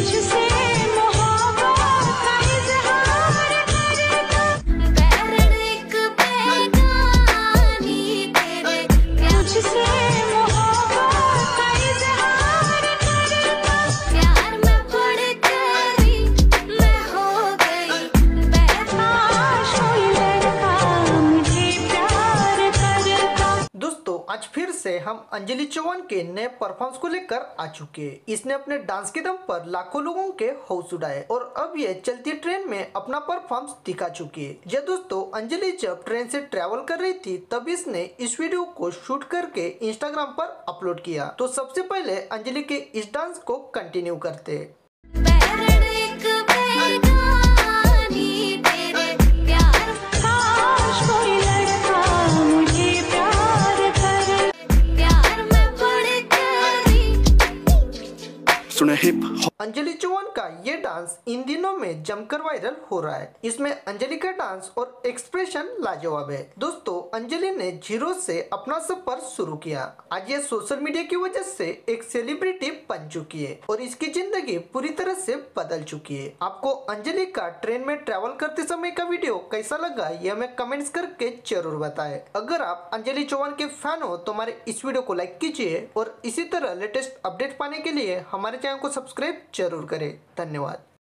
तुझसे मोहब्बत का इज़हार करता, बैरन एक बेगानी तेरे प्यार, तुझसे मोहब्बत का इज़हार करता, प्यार में पड़ गई मैं हो गई बेताश, कोई लड़का मुझे प्यार करता। दोस्तों आज फिर से हम अंजलि चौहान के नए परफॉर्मेंस को लेकर आ चुके हैं। इसने अपने डांस के दम पर लाखों लोगों के हौस उड़ाए और अब ये चलती ट्रेन में अपना परफॉर्मेंस दिखा चुकी है। जी दोस्तों, अंजलि जब ट्रेन से ट्रैवल कर रही थी तब इसने इस वीडियो को शूट करके इंस्टाग्राम पर अपलोड किया। तो सबसे पहले अंजलि के इस डांस को कंटिन्यू करते हैं। बैरन एक बेगानी तेरे प्यार, काश कोई लड़का मुझे प्यार करे, प्यार में पड़ गई। सुने हिप अंजलि चौहान का ये डांस इन दिनों में जमकर वायरल हो रहा है। इसमें अंजलि का डांस और एक्सप्रेशन लाजवाब है। दोस्तों अंजलि ने जीरो से अपना सफर शुरू किया। आज ये सोशल मीडिया की वजह से एक सेलिब्रिटी बन चुकी है और इसकी जिंदगी पूरी तरह से बदल चुकी है। आपको अंजलि का ट्रेन में ट्रैवल करते समय का वीडियो कैसा लगा ये हमें कमेंट्स करके जरूर बताएं। अगर आप अंजलि चौहान के फैन हो तो हमारे इस वीडियो को लाइक कीजिए और इसी तरह लेटेस्ट अपडेट पाने के लिए हमारे चैनल को सब्सक्राइब जरूर करें। धन्यवाद।